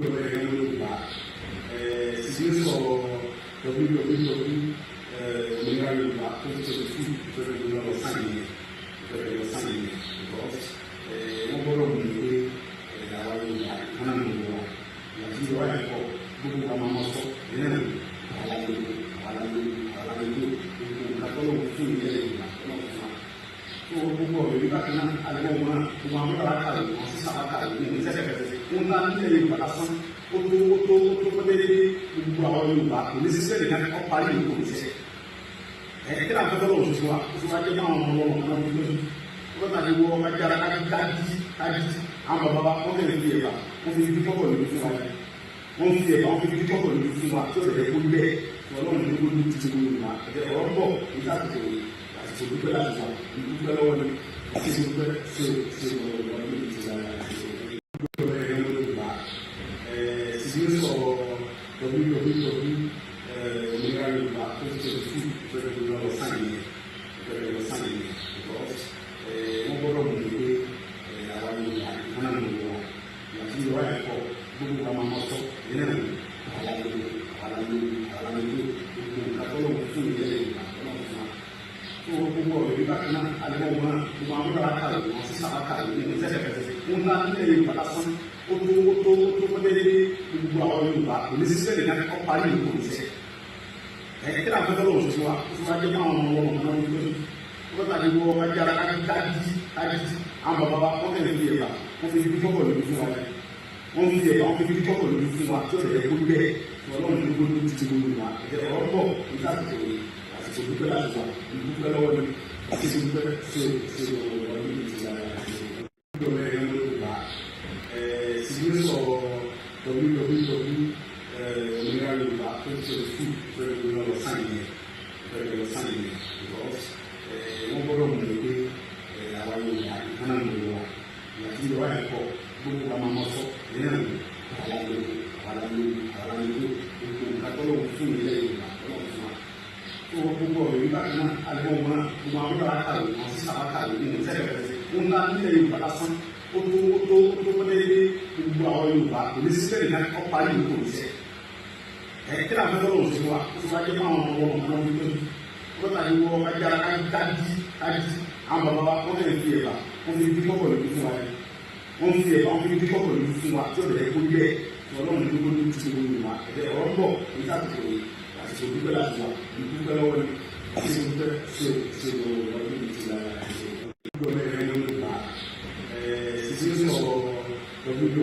Yorùbá sísè sọ òmìnira Yorùbá tó ti ṣe fún ìfẹ́ lọ sáyẹn ìfẹ́ lọ sáyẹn because wọ́n gbọ́dọ̀ mú un pé àwa Yorùbá kánà ló wà àti ìwà ẹ̀kọ́ gbogbo wa máa sọ ìyẹn àlàyé gbogbo ìkàtọ́lọ́ fún ìyẹn Yorùbá tó gbogbo ọ̀rọ̀ yìí bákan náà alẹ́ wọn gbogbo àwọn ọ̀rọ̀ àkàrà wọn sí sábà kàrà ní ìfẹsẹ̀fẹsẹ̀ wọn náà nílẹ̀ Yorùbá lásán ó tó fọ́dẹ́dẹ́ gbogbo àwọn Yorùbá kò ní sísẹ́ nìkan kọ́ parí ìlú kò ní sẹ́ kí náà fẹ́ lọ́wọ́ tuntun wa tuntun wa jẹ́ máa wọn lọ́wọ́ náà wọ́n lọ́wọ́ wọ́n tàbí wọ́n wá jára kájí àwọn bàbá wọ́n fẹ́ẹ́ fi ẹ̀bà wọ́n fi fi tọ́kọ̀ lójú fún wa wọ́n fi ẹ̀bà wọ́n fi tọ́kọ̀ lójú fún wa tí ó lè kó bẹ́ẹ̀ ọlọ́run ló ní títí gbogbo wa ọ̀rọ̀ bọ̀ nígbà tó àti dúpẹ́ láti wà dúpẹ́ lọ́wọ́ ni àti dúpẹ́ ṣe ọ̀rọ̀ ní ìtura Yorùbá sísè sọ òmìnira Yorùbá tó ti ṣe fún ìfẹ́ lọ sáyẹn because wọ́n gbọ́dọ̀ mú un pé àwa Yorùbá kánà ló wà àti ìwà ẹ̀kọ́ gbogbo wa máa sọ ìyẹn àlàyé gbogbo ìkàtọ́lọ́ fún ìyẹn Yorùbá gbogbo ọ̀rọ̀ yìí bákan náà alẹ́ wọn gbogbo àwọn ọ̀rọ̀ àkàrà wọn sí sábà kàrà ní ìfẹsẹ̀fẹsẹ̀ wọn náà nílẹ̀ Yorùbá lásán ó tó fọ́dẹ́dẹ́ gbogbo àwọn Yorùbá kò ní sísẹ́ nìkan kọ́ parí ìlú kò ní sẹ́ kí náà fẹ́ lọ́wọ́ tuntun wa tuntun wa jẹ́ máa wọn lọ́wọ́ náà wọ́n wọ́n tàbí wọ́n wá jára kájí àwọn bàbá wọ́n fẹ́ẹ́ fi ẹ̀bà wọ́n fi fi tọ́kọ̀ lójú fún wa wọ́n fi ẹ̀bà wọ́n fi tọ́kọ̀ lójú fún wa tí ó lè kó bẹ́ẹ̀ ọlọ́run ló gbójú títí gbogbo wa ọ̀rọ̀ bọ̀ nígbà tó àti dúpẹ́ láti wà dúpẹ́ lọ́wọ́ ni àti dúpẹ́ ṣe ọ̀rọ̀ ní ìtura Yorùbá sísè sọ òmìnira Yorùbá tó ti ṣe fún ìfẹ́ lọ sáyẹn because wọ́n gbọ́dọ̀ mú un pé àwa Yorùbá kánà ló wà àti ìwà ẹ̀kọ́ gbogbo wa máa sọ ìyẹn àlàyé gbogbo ìkàtọ́lọ́ fún ìyẹn Yorùbá gbogbo ọ̀rọ̀ yìí bákan náà alẹ́ wọn gbogbo àwọn ọ̀rọ̀ àkàrà wọn sí sábà kàrà ní ìfẹsẹ̀fẹsẹ̀ wọn náà nílẹ̀ Yorùbá lásán ó tó fọ́dẹ́dẹ́ gbogbo àwọn Yorùbá kò ní sísẹ́ nìkan kọ́ parí ìlú kò ní sẹ́ kí náà fẹ́ lọ́wọ́ tuntun wa tuntun wa jẹ́ máa wọn lọ́wọ́ náà wọ́n tàbí wọ́n wá jára kájí àwọn bàbá wọ́n fẹ́ẹ́ fi ẹ̀bà wọ́n fi fi tọ́kọ̀ lójú fún wa wọ́n fi ẹ̀bà wọ́n fi tọ́kọ̀ lójú fún wa tí ó lè kó bẹ́ẹ̀ ọlọ́run ló gbójú títí gbogbo wa ọ̀rọ̀ bọ̀ nígbà tó àti dúpẹ́ láti wà dúpẹ́ lọ́wọ́ ni àti dúpẹ́ ṣe ọ̀rọ̀ ní ìtura Yorùbá sísè sọ òmìnira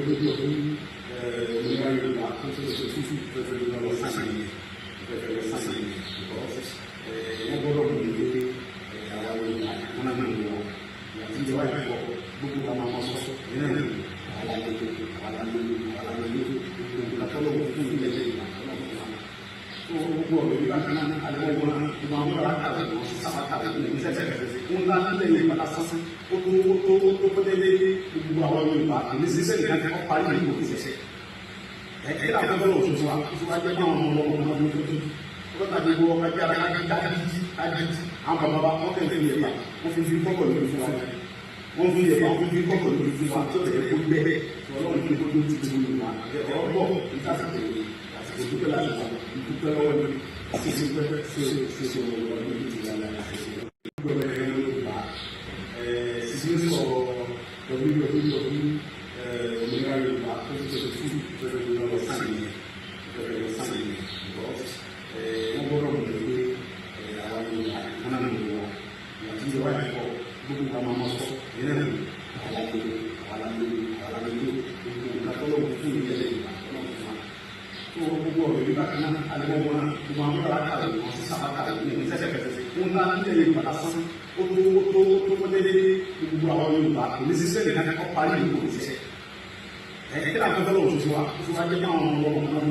Yorùbá tó ti ṣe fún ìfẹ́ lọ sáyẹn because wọ́n gbọ́dọ̀ mú un pé àwa Yorùbá kánà ló wà àti ìwà ẹ̀kọ́ gbogbo wa máa sọ ìyẹn àlàyé gbogbo ìkàtọ́lọ́ fún ìyẹn gbogbo ọ̀rọ̀ yìí bákan náà alẹ́ wọn gbogbo àwọn ọ̀rọ̀ àkàrà wọn sí sábà kàrà ní ìfẹsẹ̀fẹsẹ̀ wọn náà nílẹ̀ Yorùbá lásán ó tó fọ́dẹ́dẹ́ gbogbo àwọn Yorùbá kò ní sísẹ́ nìkan kọ́ parí ìlú kò ní sẹ́ kí náà fẹ́ lọ́wọ́ tuntun wa tuntun wa jẹ́ máa wọn lọ́wọ́ náà wọ́n tàbí wọ́n wá jára kájí àwọn bàbá wọ́n fẹ́ẹ́ fi ẹ̀bà wọ́n fi tọ́kọ̀ lójú fún wa wọ́n fi ẹ̀bà wọ́n fi tọ́kọ̀ lójú fún wa tí ó lè kó bẹ́ẹ̀ ọlọ́run ló gbójú títí gbogbo wa ọ̀rọ̀ bọ̀ nígbà tó àti dúpẹ́ láti wà dúpẹ́ lọ́wọ́ ni àti dúpẹ́ ṣe ọ̀rọ̀ ní ìtura Yorùbá sísè sọ òmìnira Yorùbá tó ti ṣe fún ìfẹ́ lọ sáyẹn because wọ́n gbọ́dọ̀ mú un pé àwa Yorùbá kánà ló wà àti ìwà ẹ̀kọ́ gbogbo wa máa sọ ìyẹn àlàyé gbogbo ìkàtọ́lọ́ fún ìyẹn Yorùbá gbogbo ọ̀rọ̀ yìí bákan náà alẹ́ wọn gbogbo àwọn ọ̀rọ̀ àkàrà wọn sí sábà kàrà ní ìfẹsẹ̀fẹsẹ̀ wọn náà nílẹ̀ Yorùbá lásán ó tó fọ́dẹ́dẹ́ gbogbo àwọn Yorùbá kò ní sísẹ́ nìkan kọ́ parí ìlú kò ní sẹ́ kí náà fẹ́ lọ́wọ́ tuntun wa tuntun wa jẹ́ máa wọn lọ́wọ́ náà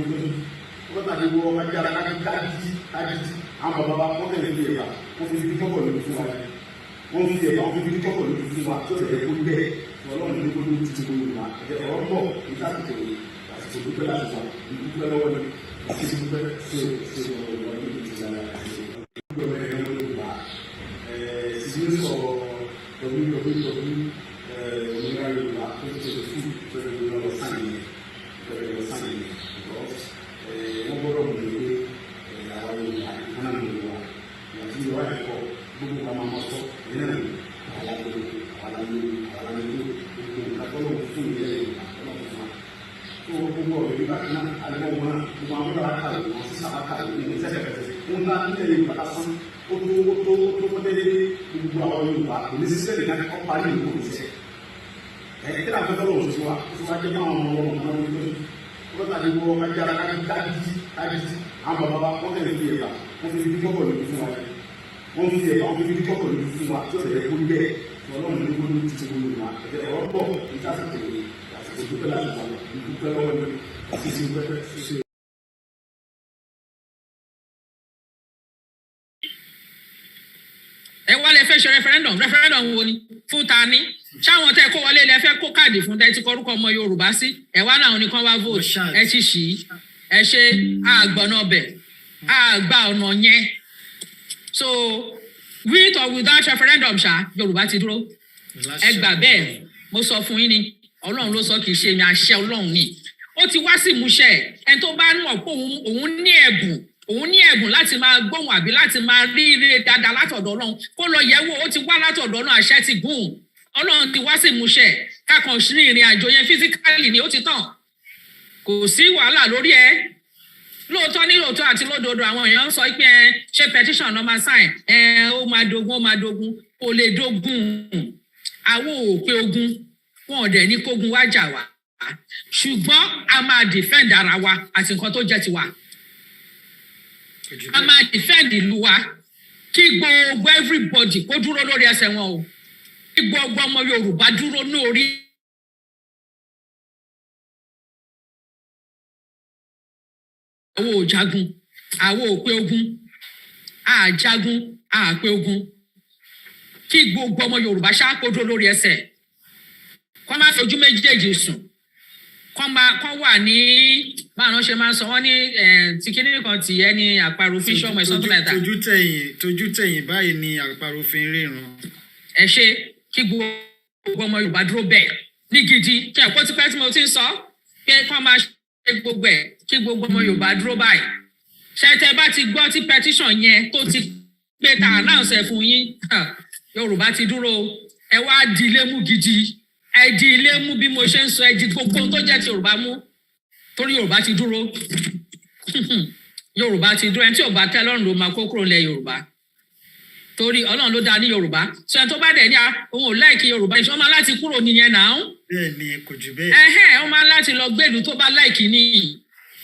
wọ́n tàbí wọ́n wá jára kájí àwọn bàbá wọ́n fẹ́ẹ́ fi ẹ̀bà wọ́n fi tọ́kọ̀ lójú fún wa wọ́n fi ẹ̀bà wọ́n fi tọ́kọ̀ lójú fún wa tí ó lè kó bẹ́ẹ̀ ọlọ́run ló gbójú títí gbogbo wa ọ̀rọ̀ bọ̀ nígbà tó àti dúpẹ́ láti wà dúpẹ́ lọ́wọ́ ni àti dúpẹ́ ṣe ọ̀rọ̀ ní ìtura Yorùbá sísè sọ òmìnira Yorùbá tó ti ṣe fún ìfẹ́ lọ sáyẹn wá lè fẹ́ ṣe referendum wo ni fún ta ni ṣáwọn tẹ́ kó wọlé lè fẹ́ kó káàdì fún tẹ́ ti kọ orúkọ ọmọ Yorùbá sí ẹ wá náà nìkan wá vote ẹ ti ṣì ẹ ṣe àgbọ̀nà ọbẹ̀ àgbà ọ̀nà yẹn so with or without referendum ṣá Yorùbá ti dúró ẹ gbà bẹ́ẹ̀ mo sọ fún yín ni Ọlọ́run ló sọ kì í ṣe mi àṣẹ Ọlọ́run ni ó ti wá sí ìmúṣẹ ẹni tó bá mọ̀ pé òun ní ẹ̀bùn láti máa gbóhùn àbí láti máa rí ire dáadáa látọ̀dọ̀ Ọlọ́run kó lọ yẹ̀wò ó ti wá látọ̀dọ̀ náà àṣẹ ti gùn Ọlọ́run ti wá sí ìmúṣẹ kákan sí ìrìn àjò yẹn physically ni ó ti tàn kò sí wàhálà lórí ẹ lóòótọ́ ní lóòótọ́ àti lódodo àwọn èèyàn ń sọ pé ṣé petition náà máa sign ó máa dogun kò lè dogun àwọn òpè ogun wọn ò dẹ̀ ní kógun wá jà wá ṣùgbọ́n a máa defend ara wa àti nǹkan tó jẹ́ tiwa a máa defend ìlú wa kí gbogbo everybody kó dúró lórí ẹsẹ̀ wọn o kí gbogbo ọmọ Yorùbá dúró lórí àwọn òjagun àwọn òpè ogun àjagun àpè ogun kí gbogbo ọmọ Yorùbá ṣá kó dúró lórí ẹsẹ̀ kọ́ máa fojú méjèèjì sùn kọ́ wà ní báwọn ṣe máa ń sọ wọ́n ní tí kíní kan tì ẹ́ ní àparò fi ṣọ́mọ ẹ̀ something like that. tójú tẹ̀yìn báyìí ni àparò fi ń ríran. ẹ ṣe kí gbogbo ọmọ Yorùbá dúró bẹ́ẹ̀ ní gidi kí ẹ̀kọ́ tí pẹ́ tí mo ti ń sọ pé kọ́ máa ṣe gbogbo ẹ̀ kí gbogbo ọmọ Yorùbá dúró báyìí. ṣẹ́tẹ̀ bá ti gbọ́ tí petition yẹn tó ti pé ta announce ẹ̀ fún yín Yorùbá ti dúró ẹ wá di ilé mú gidi ẹ di ilé mú bí mo ṣe ń sọ ẹ di gbogbo tó jẹ́ ti Yorùbá mú torí Yorùbá ti dúró Yorùbá ti dúró ẹni tí ò bá tẹ́ lọ́rùn ló máa kó kúrò lẹ̀ Yorùbá torí Ọlọ́run ló dá ní Yorùbá sọ ẹni tó bá dẹ̀ ní òun ò láìkí Yorùbá ìṣọ́ máa láti kúrò nìyẹn náà. bẹ́ẹ̀ ni kò jù bẹ́ẹ̀. ó máa láti lọ gbèlú tó bá láìkí ní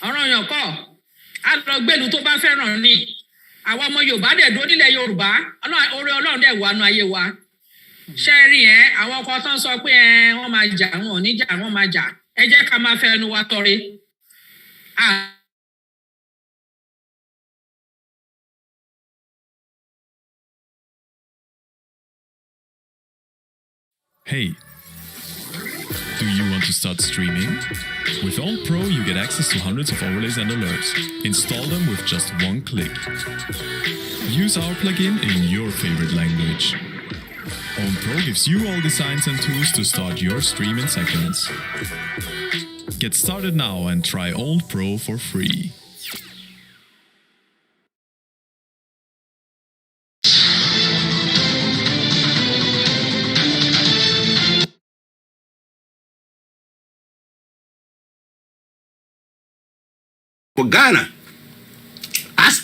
ọ̀ràn yàn kọ́ á lọ gbèlú tó bá fẹ́ràn ní àwọn ọmọ Yorùbá dẹ̀ dúró nílẹ̀ Yorùbá orí Ọlọ́run dẹ̀ wà nù ayé wa ṣe rí àwọn ọkọ tó ń sọ pé wọ́n máa jà wọn ò ní jà wọ́n máa jà ẹ jẹ́ ká máa fẹnu wa tọrẹ. Hey, do you want to start streaming? With OwnPro, you get access to hundreds of overlays and alerts. Install them with just one click. Use our plugin in your favorite language. OwnPro gives you all the signs and tools to start your stream in seconds. Get started now and try OwnPro for free. For Ghana, as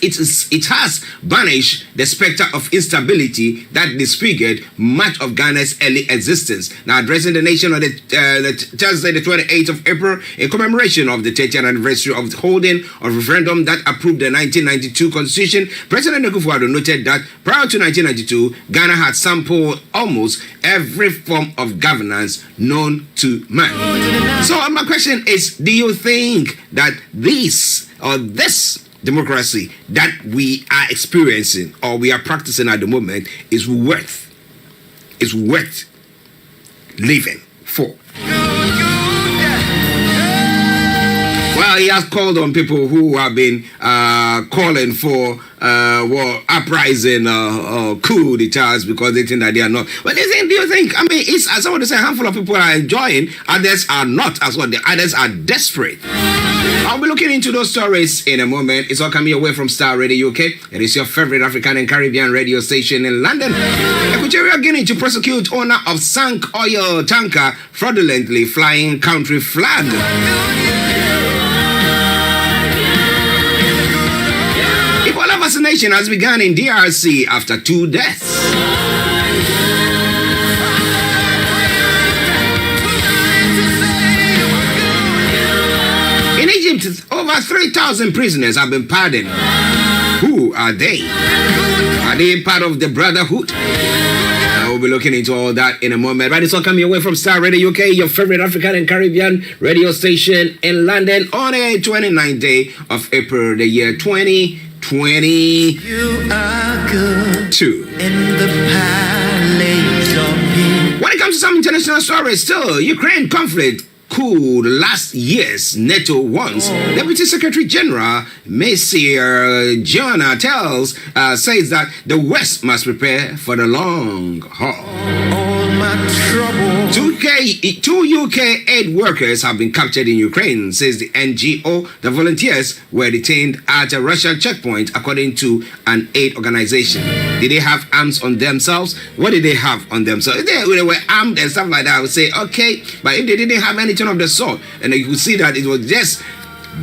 it has banished the specter of instability that disfigured much of Ghana's early existence. Now, addressing the nation on the Thursday, the 28th of April, in commemoration of the 30th anniversary of the holding of referendum that approved the 1992 constitution, President Akufo-Addo noted that prior to 1992, Ghana had sampled almost every form of governance known to man. So my question is, do you think that this democracy that we are experiencing or we are practicing at the moment is worth living for? Well, he has called on people who have been calling for uprising coup d'etats because they think that they are not. But do you think, I mean, it's as someone to say a handful of people are enjoying, others are not as well. The others are desperate. I'll be looking into those stories in a moment. It's all coming away from Starr Radio UK. It is your favorite African and Caribbean radio station in London. Equatorial Guinea to prosecute owner of sunk oil tanker fraudulently flying country flag. Ebola vaccination has begun in DRC after 2 deaths. In Egypt, over 3,000 prisoners have been pardoned. Who are they? Are they part of the Brotherhood? We'll be looking into all that in a moment. But it's all coming away from Starr Radio UK, your favorite African and Caribbean radio station in London on a 29th day of April, the year 2022. You are good in the palace of peace. When it comes to some international stories, still, Ukraine conflict cooled last year's NATO once. Deputy Secretary General Messier Gianna says that the West must prepare for the long haul. All my trouble. Two UK aid workers have been captured in Ukraine, says the NGO. The volunteers were detained at a Russian checkpoint, according to an aid organization. Did they have arms on themselves? What did they have on themselves? If they were armed and stuff like that, I would say, okay. But if they didn't have anything of the sort, and you could see that it was just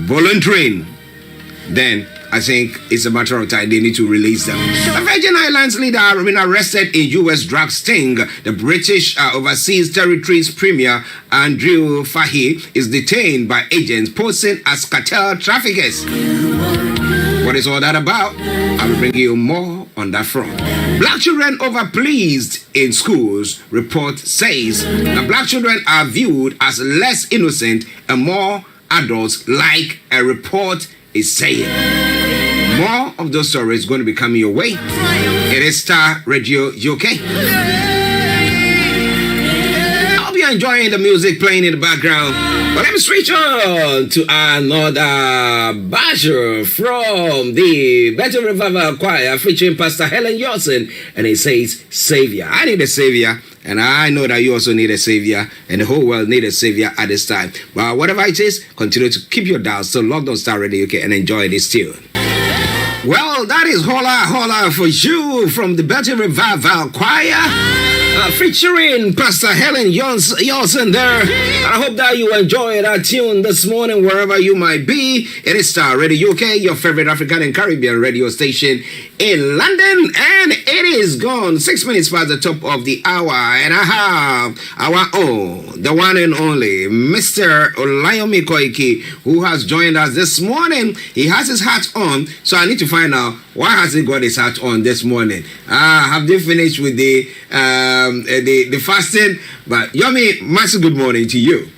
volunteering, then I think it's a matter of time they need to release them. The Virgin Islands leader has been arrested in U.S. drug sting. The British Overseas Territories Premier Andrew Fahey is detained by agents posing as cartel traffickers. What is all that about? I will bring you more on that front. Black children overpleased in schools, report says. The black children are viewed as less innocent and more adults, like a report is saying. More of those stories going to be coming your way. It is Starr Radio UK. I'll be enjoying the music playing in the background. But let me switch on to another basher from the Better Revival Choir featuring Pastor Helen Johnson, and it says, Savior. I need a Savior, and I know that you also need a Savior, and the whole world need a Savior at this time. But whatever it is, continue to keep your dials so logged on Starr Radio UK and enjoy this tune. Well, that is Hola Hola for you from the Better Revival Choir. Featuring Pastor Helen Johnson there. And I hope that you enjoy that tune this morning wherever you might be. It is Starr Radio UK, your favorite African and Caribbean radio station in London. And it is gone 6 minutes past the top of the hour. And I have our own, the one and only, Mr. Olayomi Koiki, who has joined us this morning. He has his hat on, so I need to find out why has he got his hat on this morning. Have they finished with the fasting? But Yomi, massive good morning to you.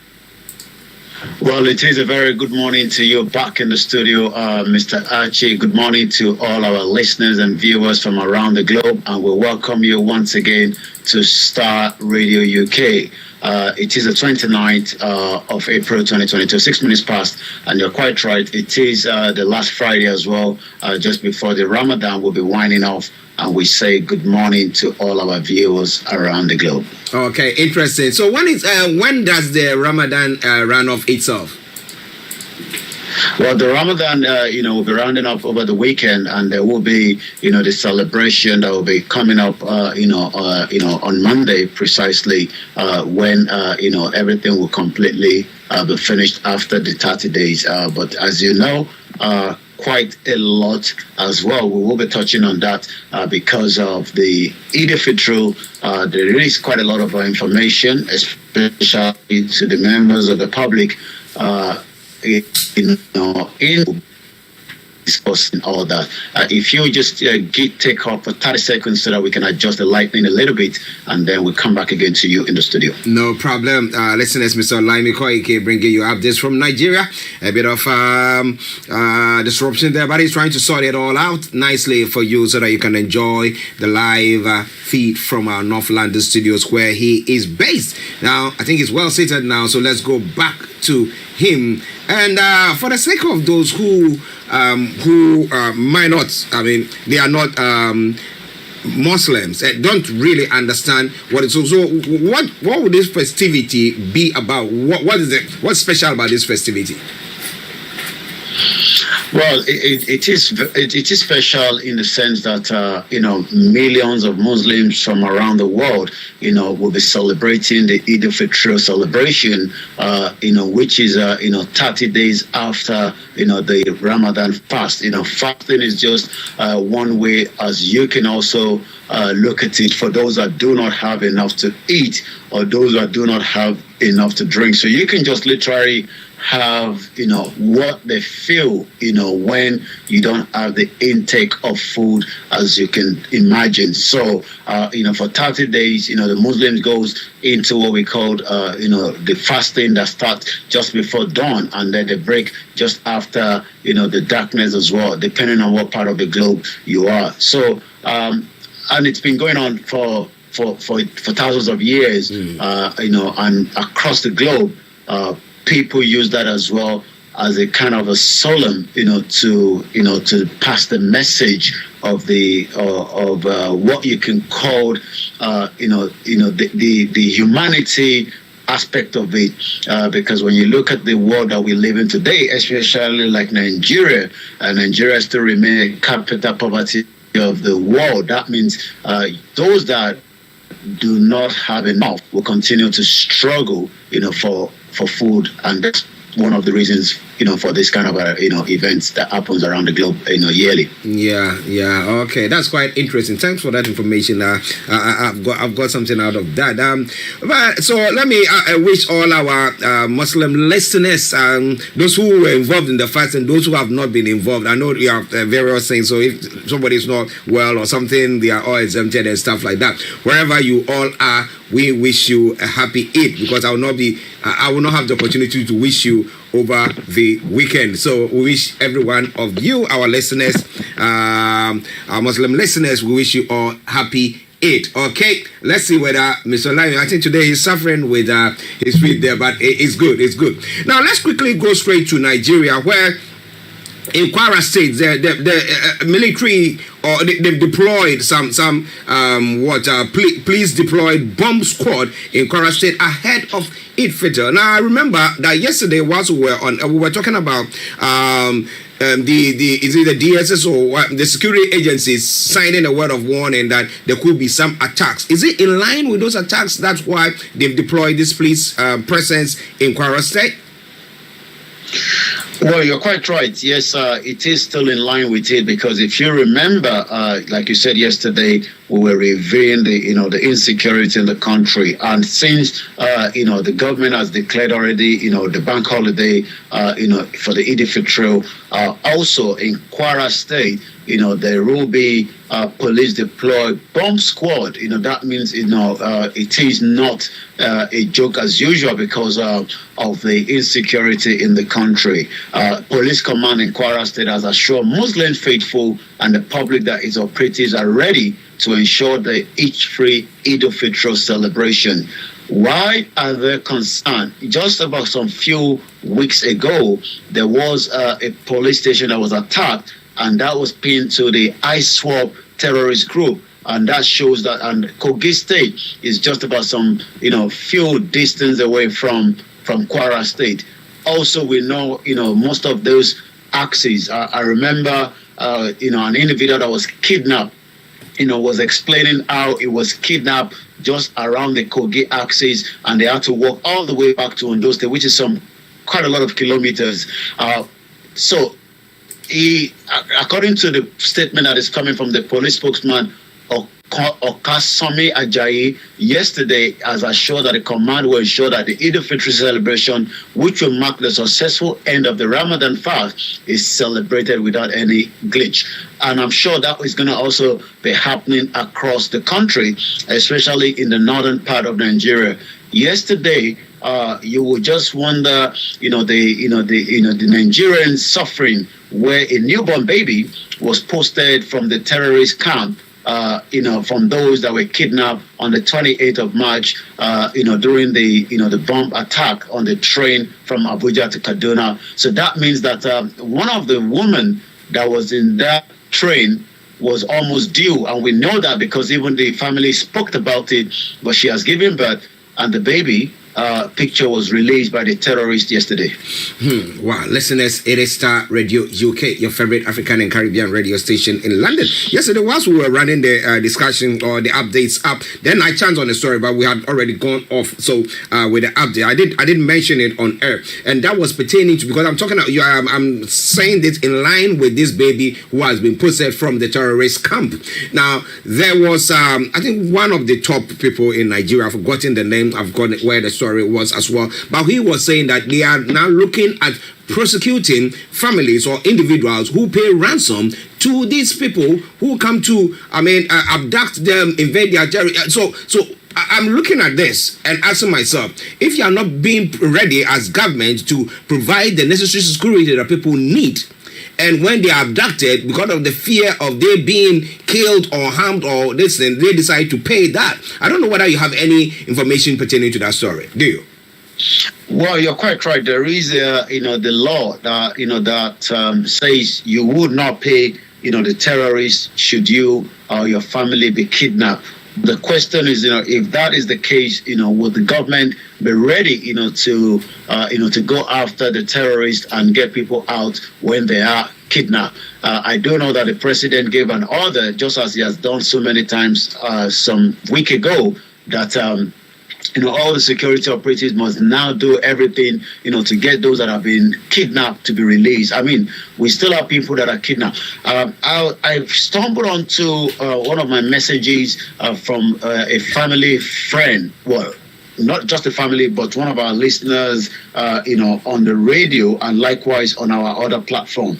Well, it is a very good morning to you back in the studio, Mr. Archie. Good morning to all our listeners and viewers from around the globe, and we welcome you once again to Starr Radio UK. It is the 29th of April 2022, 6 minutes past, and you're quite right. It is the last Friday as well, just before the Ramadan will be winding off, and we say good morning to all our viewers around the globe. Okay, interesting. So when does the Ramadan run off itself? Well, the Ramadan, will be rounding up over the weekend, and there will be, the celebration that will be coming up, on Monday precisely, when, everything will completely be finished after the 30 days. But as you know, quite a lot as well. We will be touching on that because of the Eid al-Fitr. There is quite a lot of information, especially to the members of the public, in discussing all that. If you just take off for 30 seconds so that we can adjust the lighting a little bit, and then we'll come back again to you in the studio. No problem. Listeners, Mr. Olayomi Koiki bringing you updates from Nigeria. A bit of disruption there, but he's trying to sort it all out nicely for you so that you can enjoy the live feed from our North London studios where he is based. Now, I think he's well seated now, so let's go back to him. And for the sake of those who might not, they are not Muslims, don't really understand what it's. So what would this festivity be about? What's special about this festivity? Well, it is special in the sense that millions of Muslims from around the world will be celebrating the Eid al-Fitr celebration, which is 30 days after the Ramadan fast. Fasting is just one way, as you can also look at it, for those that do not have enough to eat or those that do not have enough to drink. So you can just literally have what they feel when you don't have the intake of food, as you can imagine. So for 30 days the Muslims goes into what we call the fasting that starts just before dawn, and then they break just after the darkness as well, depending on what part of the globe you are. So and it's been going on for thousands of years, and across the globe, people use that as well as a kind of a solemn, to pass the message of what you can call, the humanity aspect of it, because when you look at the world that we live in today, especially like Nigeria, Nigeria still remains capital poverty of the world. That means those that do not have enough will continue to struggle, for food, and that's one of the reasons, for this kind of events that happens around the globe, yearly. Yeah. Okay, that's quite interesting. Thanks for that information. I've got something out of that. But so let me wish all our Muslim listeners, those who were involved in the fast and those who have not been involved. I know you have various things. So if somebody is not well or something, they are all exempted and stuff like that. Wherever you all are, we wish you a happy Eid, because I will not have the opportunity to wish you over the weekend. So we wish every one of you, our listeners, our Muslim listeners, we wish you all happy Eid. Okay, let's see whether Mr. Olayomi, I think today he's suffering with his feet there, but it's good. Now let's quickly go straight to Nigeria, where in Kwara State, the military, or they've deployed some police deployed bomb squad in Kwara State ahead of Eid Fitr. Now I remember that yesterday, whilst we were talking about the DSS or the security agencies signing a word of warning that there could be some attacks. Is it in line with those attacks? That's why they've deployed this police presence in Kwara State? Well, you're quite right. Yes, it is still in line with it, because if you remember, like you said yesterday, we were reviewing the insecurity in the country, and since the government has declared already the bank holiday for the Eid al-Fitr, also in Kwara State, there will be police deployed bomb squad. That means it is not a joke as usual because of the insecurity in the country. Police command in Kwara State has assured Muslim faithful and the public that its operatives are ready to ensure the Eid-free Eid al-Fitr celebration. Why are they concerned? Just about some few weeks ago, there was a police station that was attacked, and that was pinned to the ISWAP terrorist group. And that shows that, and Kogi State is just about some, few distance away from Kwara State. Also, we know, most of those axes. I remember, an individual that was kidnapped, was explaining how it was kidnapped just around the Kogi axis, and they had to walk all the way back to Ondo State, which is quite a lot of kilometers. So, according to the statement that is coming from the police spokesman, Okasomi Ajayi, yesterday has assured that the command will ensure that the Eid al-Fitr celebration, which will mark the successful end of the Ramadan fast, is celebrated without any glitch. And I'm sure that is going to also be happening across the country, especially in the northern part of Nigeria. Yesterday, you will just wonder, the Nigerians suffering, where a newborn baby was posted from the terrorist camp. From those that were kidnapped on the 28th of March, during the bomb attack on the train from Abuja to Kaduna. So that means that one of the women that was in that train was almost due, and we know that because even the family spoke about it. But she has given birth, and the baby picture was released by the terrorists yesterday. Wow, listeners, it is Starr Radio UK, your favorite African and Caribbean radio station in London. Yesterday, whilst we were running the discussion or the updates up, then I chanced on the story, but we had already gone off. So with the update, I didn't mention it on air, and that was pertaining to, because I'm saying this in line with this baby who has been possessed from the terrorist camp. Now there was I think one of the top people in Nigeria, I've forgotten the name, I've got where the story was as well, but he was saying that they are now looking at prosecuting families or individuals who pay ransom to these people who come to abduct them, invade their territory. So I'm looking at this and asking myself, if you are not being ready as government to provide the necessary security that people need, and when they are abducted, because of the fear of they being killed or harmed or this, and they decide to pay that. I don't know whether you have any information pertaining to that story. Do you? Well, you're quite right. There is, the law that that says you would not pay, the terrorists should you or your family be kidnapped. The question is, if that is the case, will the government be ready, to go after the terrorists and get people out when they are kidnapped? I do know that the president gave an order, just as he has done so many times some week ago, that all the security operatives must now do everything, to get those that have been kidnapped to be released. I mean, we still have people that are kidnapped. I've stumbled onto one of my messages from a family friend. Well, not just a family, but one of our listeners, on the radio and likewise on our other platform.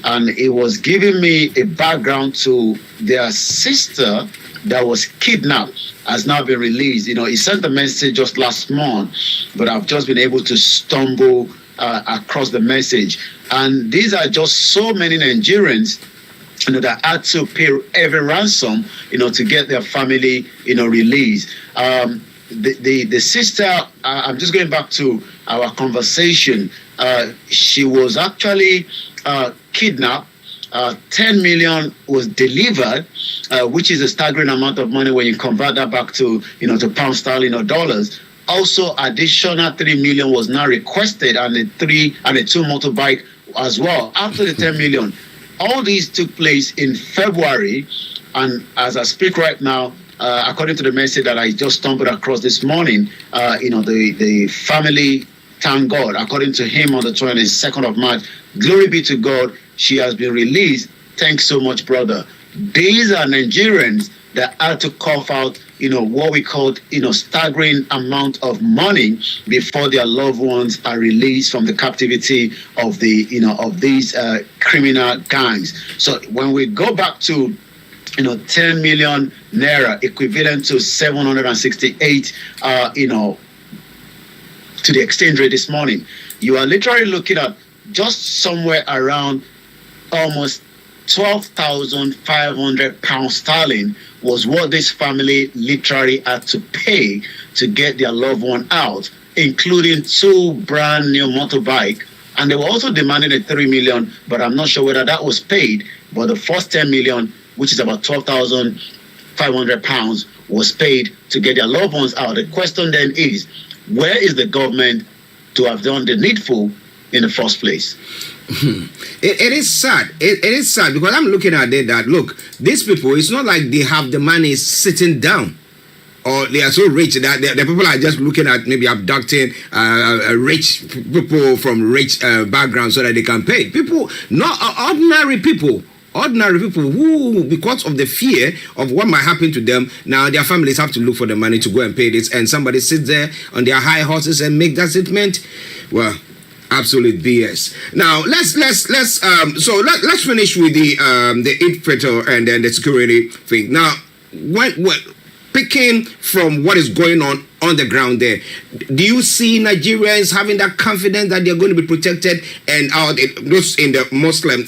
And it was giving me a background to their sister that was kidnapped, has now been released. He sent a message just last month, but I've just been able to stumble across the message. And these are just so many Nigerians, that had to pay every ransom, to get their family, released. The sister, I'm just going back to our conversation. She was actually kidnapped. 10 million was delivered, which is a staggering amount of money when you convert that back to, to pound sterling or dollars. Also, additional 3 million was now requested, and a 2 motorbike as well. After the 10 million, all these took place in February, and as I speak right now, according to the message that I just stumbled across this morning, the family, thank God, according to him, on the 22nd of March, glory be to God, she has been released. Thanks so much, brother. These are Nigerians that had to cough out, what we call, staggering amount of money before their loved ones are released from the captivity of the, of these criminal gangs. So when we go back to 10 million naira, equivalent to 768, to the exchange rate this morning, you are literally looking at just somewhere around almost 12,500 pounds sterling was what this family literally had to pay to get their loved one out, including 2 brand new motorbike. And they were also demanding a 3 million, but I'm not sure whether that was paid. But the first 10 million, which is about 12,500 pounds, was paid to get their loved ones out. The question then is, where is the government to have done the needful in the first place? It is sad. It is sad, because I'm looking at it that, look, these people, it's not like they have the money sitting down, or they are so rich that the people are just looking at maybe abducting rich people from rich backgrounds so that they can pay. People, not ordinary people who, because of the fear of what might happen to them, now their families have to look for the money to go and pay this, and somebody sits there on their high horses and make that statement. Well, absolute BS. Now let's finish with the infiltrator and then the security thing. Now, when picking from what is going on the ground there, do you see Nigerians having that confidence that they're going to be protected, and those in the Muslim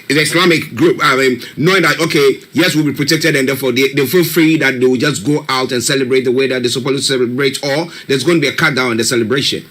the Islamic group, knowing that, okay, yes, we'll be protected, and therefore they feel free that they will just go out and celebrate the way that they're supposed to celebrate, or there's going to be a cut down on the celebration?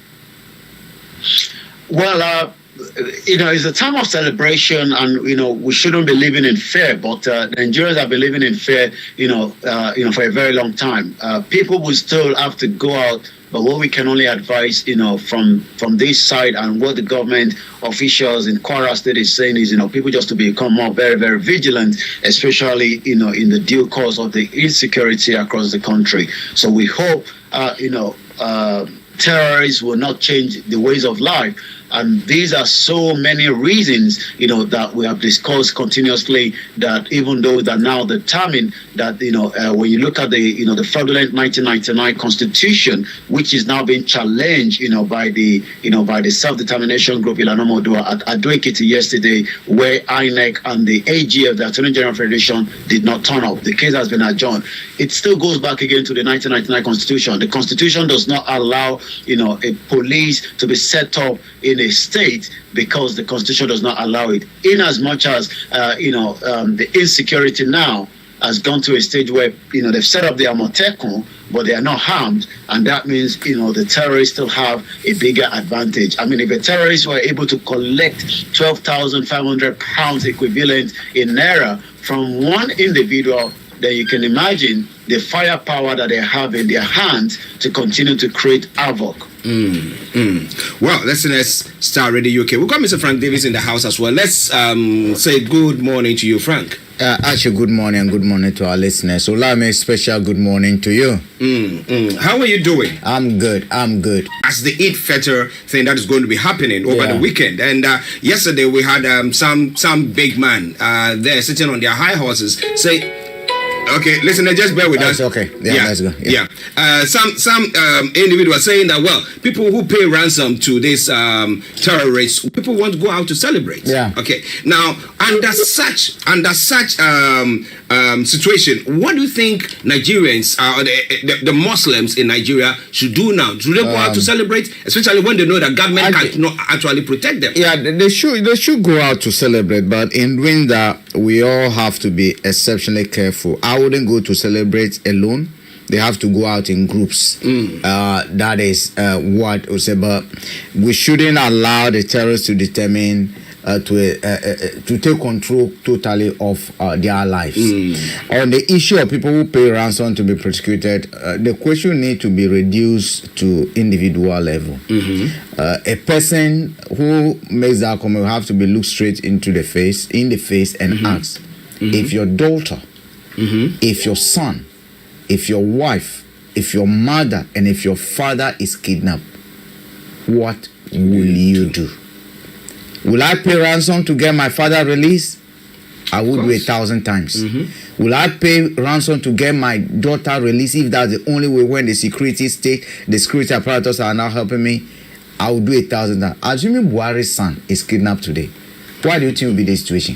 Well, it's a time of celebration, and we shouldn't be living in fear. But Nigerians have been living in fear, for a very long time. People will still have to go out. But what we can only advise, from this side, and what the government officials in Kwara State is saying is, people just to become more very, very vigilant, especially, in the due course of the insecurity across the country. So we hope, terrorists will not change the ways of life. And these are so many reasons, that we have discussed continuously, that even though that now determined that, when you look at the, the fraudulent 1999 Constitution, which is now being challenged, by the self-determination group Ilanomodoa at Ado-Ekiti yesterday, where INEC and the AG of the Attorney General Federation did not turn up. The case has been adjourned. It still goes back again to the 1999 Constitution. The Constitution does not allow, a police to be set up in a state because the Constitution does not allow it. In as much as the insecurity now has gone to a stage where they've set up the Amotekun, but they are not harmed, and that means the terrorists still have a bigger advantage. I mean, if the terrorists were able to collect 12,500 pounds equivalent in naira from one individual, then you can imagine the firepower that they have in their hands to continue to create havoc. Well, listeners, Starr Radio UK. We've got Mr. Frank Davis in the house as well. Let's say good morning to you, Frank. Archie, good morning, and good morning to our listeners. Olami, special good morning to you. How are you doing? I'm good. As the Eid Fetr thing that is going to be happening over the weekend, and yesterday we had some big man there sitting on their high horses say. Okay, listen, just bear with us. Okay. Yeah, let's go. Yeah. Some individuals saying that, well, people who pay ransom to these terrorists, people want to go out to celebrate. Yeah. Okay. Now, under such situation, what do you think Nigerians, the Muslims in Nigeria, should do now? Should they go out to celebrate, especially when they know that government cannot actually protect them? Yeah, they should go out to celebrate, but in doing that, we all have to be exceptionally careful. I wouldn't go to celebrate alone. They have to go out in groups. That is what we say. But we shouldn't allow the terrorists to determine to take control totally of their lives. On the issue of people who pay ransom to be prosecuted, the question needs to be reduced to individual level. A person who makes that comment will have to be looked straight into the face, and asked, if your daughter, if your son, if your wife, if your mother, and if your father is kidnapped, what will you do? Will I pay ransom to get my father released? I would do 1,000 times. Will I pay ransom to get my daughter released if that's the only way when the security apparatus are now helping me? I will do 1,000 times. Assuming Buhari's son is kidnapped today, what do you think will be the situation?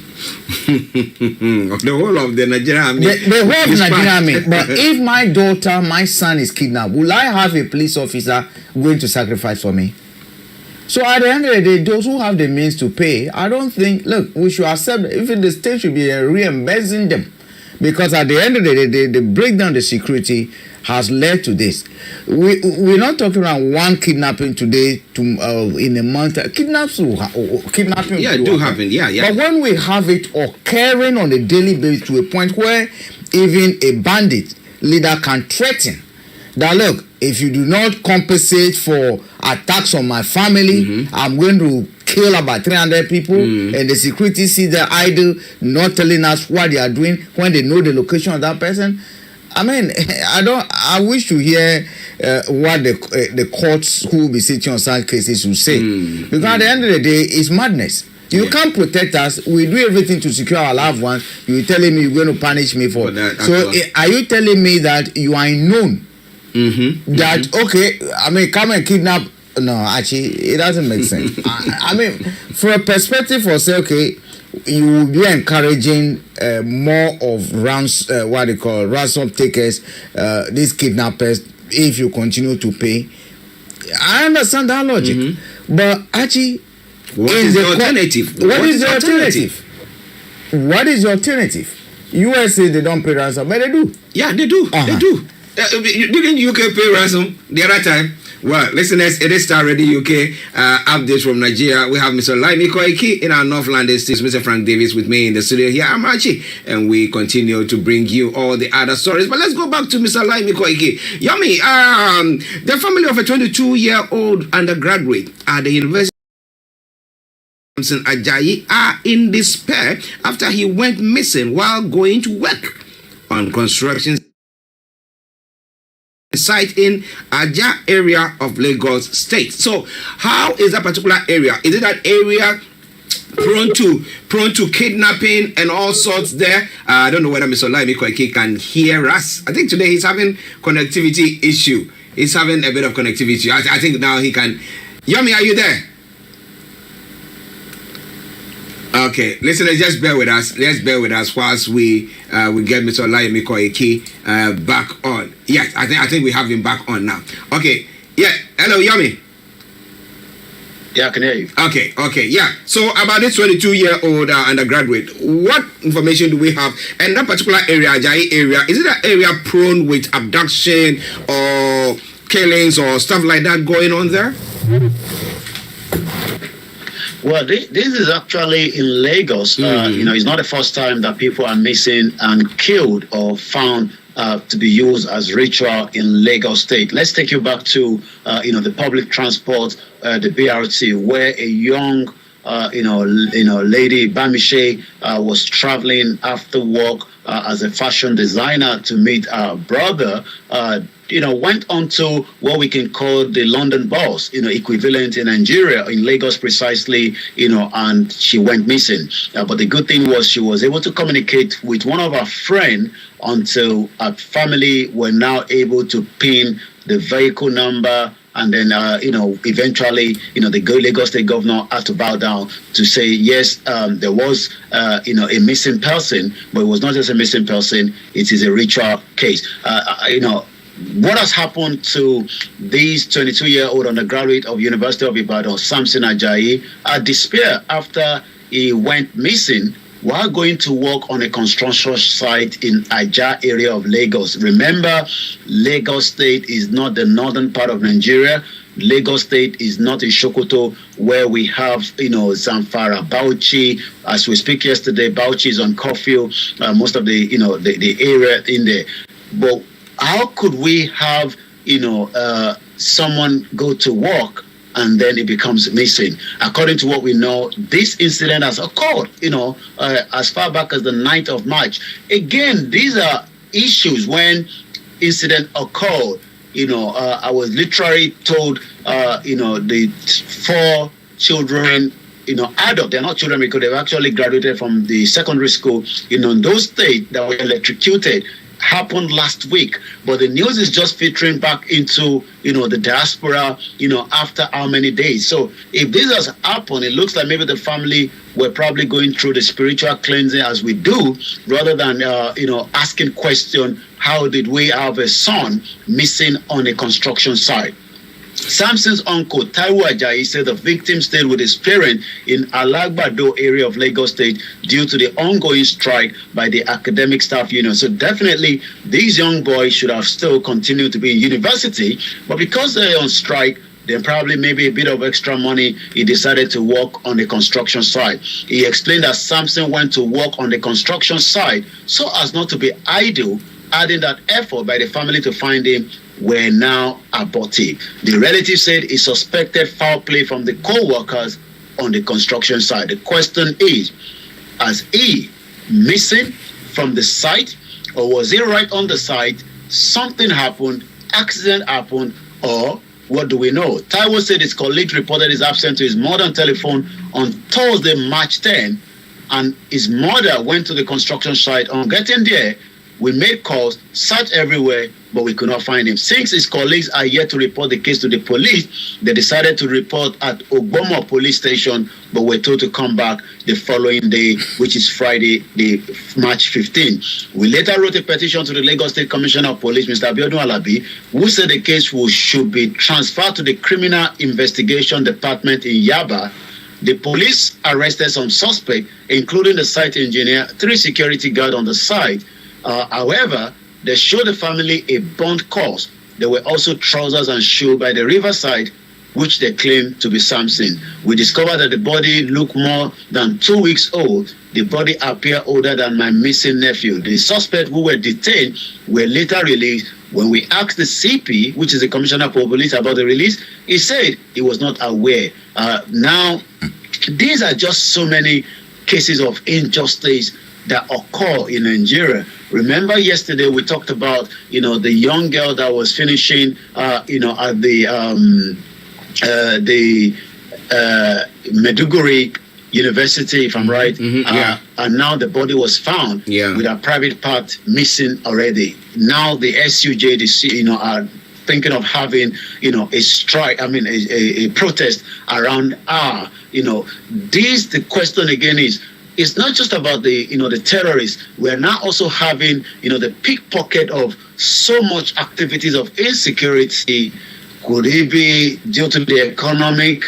The whole of the Nigerian army. The whole of the Nigerian army. But if my daughter, my son is kidnapped, will I have a police officer going to sacrifice for me? So at the end of the day, those who have the means to pay, I don't think, look, we should accept, even the state should be reimbursing them. Because at the end of the day, the breakdown of the security has led to this. We're not talking about one kidnapping today in a month. Kidnapping do happen. Yeah. But when we have it occurring on a daily basis to a point where even a bandit leader can threaten that, look, if you do not compensate for attacks on my family, I'm going to kill about 300 people, and the security see them idle, not telling us what they are doing when they know the location of that person. I mean, I wish to hear what the courts who will be sitting on such cases will say. Because at the end of the day, it's madness. You can't protect us. We do everything to secure our loved ones. You're telling me you're going to punish me for that. So are you telling me that you are known? That, okay, I mean, come and kidnap. No, actually, it doesn't make sense. I mean, from a perspective of, say, okay, you will be encouraging more of ransom takers, these kidnappers, if you continue to pay. I understand that logic. But actually, what is the alternative? What is the alternative? USA, they don't pay ransom, but they do. Yeah, they do. They do. Didn't UK pay ransom the other time Well, listeners, it is Starr Radio UK updates from Nigeria. We have Mr. Olayomi Koiki in our North London stage, Mr. Frank Davis with me in the studio here. I'm Archie, and we continue to bring you all the other stories. But let's go back to Mr. Olayomi Koiki. Yomi, the family of a 22-year-old undergraduate at the University of Ajayi are in despair after he went missing while going to work on construction site in Aja area of Lagos State. So, how is that particular area? Is it that area prone to kidnapping and all sorts there? I don't know whether Mr. Olayomi Koiki can hear us. I think today he's having connectivity issue. He's having a bit of connectivity. I think now he can. Yomi, are you there? Okay, listeners, just bear with us. Let's bear with us whilst we get Mr. Olayomi Koiki back on. Yes, I think we have him back on now. Okay, yeah. Hello, Yomi. Yeah, I can hear you. Okay, yeah. So about this 22-year-old undergraduate, what information do we have? And that particular area, Ajayi area, is it an area prone with abduction or killings or stuff like that going on there? Well, this is actually in Lagos. It's not the first time that people are missing and killed or found to be used as ritual in Lagos State. Let's take you back to, the public transport, the BRT, where a young, lady, Bamishe, was traveling after work as a fashion designer to meet her brother. Went on to what we can call the London bus, equivalent in Nigeria, in Lagos precisely, and she went missing. But the good thing was she was able to communicate with one of her friends until her family were now able to pin the vehicle number. And then, eventually, the Lagos State governor had to bow down to say, yes, there was, a missing person, but it was not just a missing person, it is a ritual case. What has happened to these 22-year-old undergraduate of University of Ibadan, Samson Ajayi, despair after he went missing while going to work on a construction site in Aja area of Lagos. Remember, Lagos State is not the northern part of Nigeria. Lagos State is not in Sokoto, where we have, Zamfara, Bauchi. As we speak yesterday, Bauchi is on curfew, most of the area in there. But how could we have, someone go to work and then it becomes missing? According to what we know, this incident has occurred, as far back as the 9th of March. Again, these are issues when incident occurred. I was literally told, the 4 children, adult, they're not children because they've actually graduated from the secondary school in those states that were electrocuted, happened last week. But the news is just filtering back into the diaspora after how many days. So if this has happened, it looks like maybe the family were probably going through the spiritual cleansing as we do, rather than asking question, how did we have a son missing on a construction site? Samson's uncle, Taiwo Ajayi, said the victim stayed with his parent in Alagbado area of Lagos State due to the ongoing strike by the academic staff union. So definitely, these young boys should have still continued to be in university, but because they're on strike, then probably maybe a bit of extra money, he decided to work on the construction site. He explained that Samson went to work on the construction site so as not to be idle, adding that effort by the family to find him were now abortive. The relative said he suspected foul play from the co-workers on the construction site. The question is, is he missing from the site, or was he right on the site? Something happened, accident happened, or what do we know? Taiwo said his colleague reported his absence to his mother on telephone on Thursday, March 10, and his mother went to the construction site. On getting there, we made calls, searched everywhere, but we could not find him. Since his colleagues are yet to report the case to the police, they decided to report at Ogbomo police station, but were told to come back the following day, which is Friday, the March 15. We later wrote a petition to the Lagos State Commissioner of Police, Mr. Abiodun Alabi, who said the case should be transferred to the Criminal Investigation Department in Yaba. The police arrested some suspects, including the site engineer, 3 security guards on the site. However, they showed the family a bond cost there were also trousers and shoes by the riverside, which they claim to be Samson. We discovered that the body looked more than 2 weeks old. The body appeared older than my missing nephew. The suspects who were detained were later released. When we asked the CP, which is the Commissioner for Police, about the release, he said he was not aware. Now, these are just so many cases of injustice that occur in Nigeria. Remember yesterday we talked about, the young girl that was finishing, at the Meduguri University, if I'm right, and now the body was found with a private part missing already. Now the SUJ, are thinking of having, a strike. A protest around the question again is. It's not just about the terrorists. We're now also having, the pickpocket of so much activities of insecurity. Could it be due to the economic?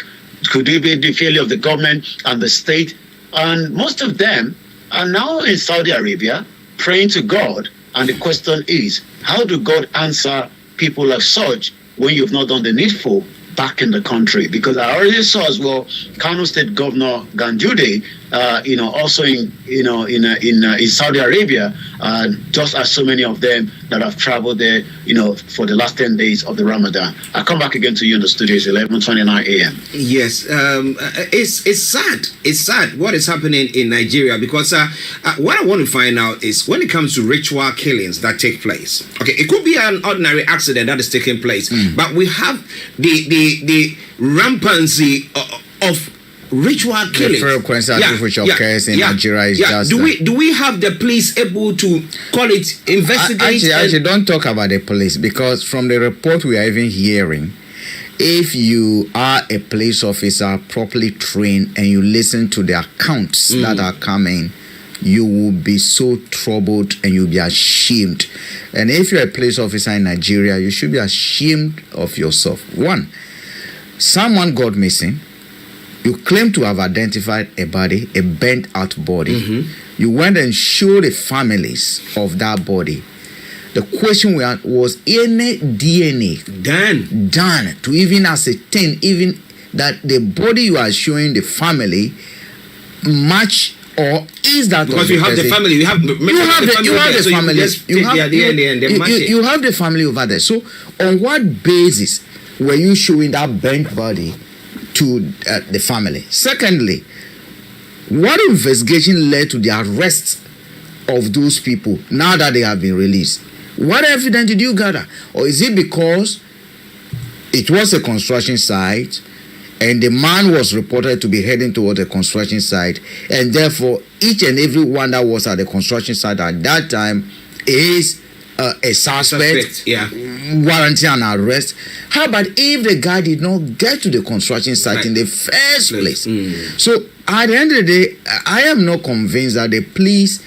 Could it be the failure of the government and the state? And most of them are now in Saudi Arabia praying to God. And the question is, how do God answer people like such when you've not done the needful back in the country? Because I already saw as well, KANU State Governor Ganjude, also in Saudi Arabia, just as so many of them that have traveled there, for the last 10 days of the Ramadan. I come back again to you in the studio. It's 11:29 a.m. Yes, it's sad. It's sad what is happening in Nigeria, because what I want to find out is when it comes to ritual killings that take place. Okay, it could be an ordinary accident that is taking place, but we have the rampancy of ritual killings. The frequency which occurs in Nigeria is just. Do we have the police able to call it investigation? Actually, don't talk about the police, because from the report we are even hearing, if you are a police officer properly trained and you listen to the accounts that are coming, you will be so troubled and you'll be ashamed. And if you're a police officer in Nigeria, you should be ashamed of yourself. One, someone got missing. You claim to have identified a body, a bent out body. You went and showed the families of that body. The question we had was any DNA done to even ascertain even that the body you are showing the family match, or is that because you have the family, you have the family over there. So on what basis were you showing that bent body to the family? Secondly, what investigation led to the arrest of those people now that they have been released? What evidence did you gather? Or is it because it was a construction site and the man was reported to be heading toward the construction site, and therefore each and every one that was at the construction site at that time is a suspect warranting an arrest? How about if the guy did not get to the construction site in the first place? So at the end of the day, I am not convinced that the police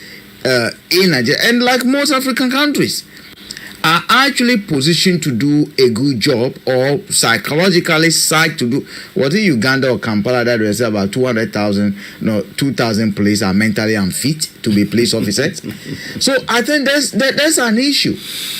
in Nigeria, and like most African countries, are actually positioned to do a good job, or psychologically psyched to do. What in Uganda or Kampala that they say about 200,000, 2,000 police are mentally unfit to be police officers. So I think that's an issue.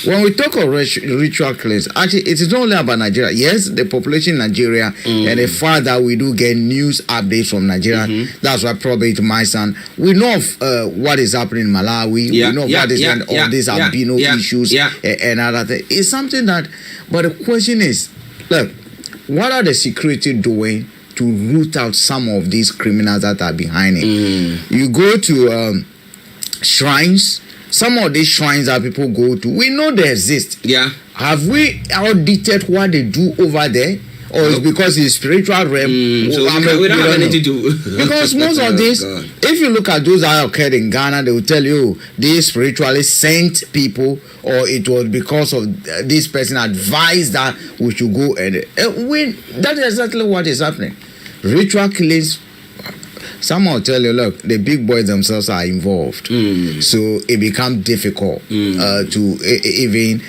When we talk of ritual killings, actually it is not only about Nigeria. Yes, the population in Nigeria, and the fact that we do get news updates from Nigeria, that's why probably to my son, we know of what is happening in Malawi, we know what is all these albino issues, and other things. It's something that, but the question is, look, what are the security doing to root out some of these criminals that are behind it? You go to shrines, some of these shrines that people go to, we know they exist. Have we audited what they do over there? Or it's because it's spiritual realm? We don't have anything to do. Because most of this, if you look at those that occurred in Ghana, they will tell you these spiritually sent people, or it was because of this person advised that we should go and that is exactly what is happening. Ritual killings. Someone will tell you, look, the big boys themselves are involved, so it becomes difficult to even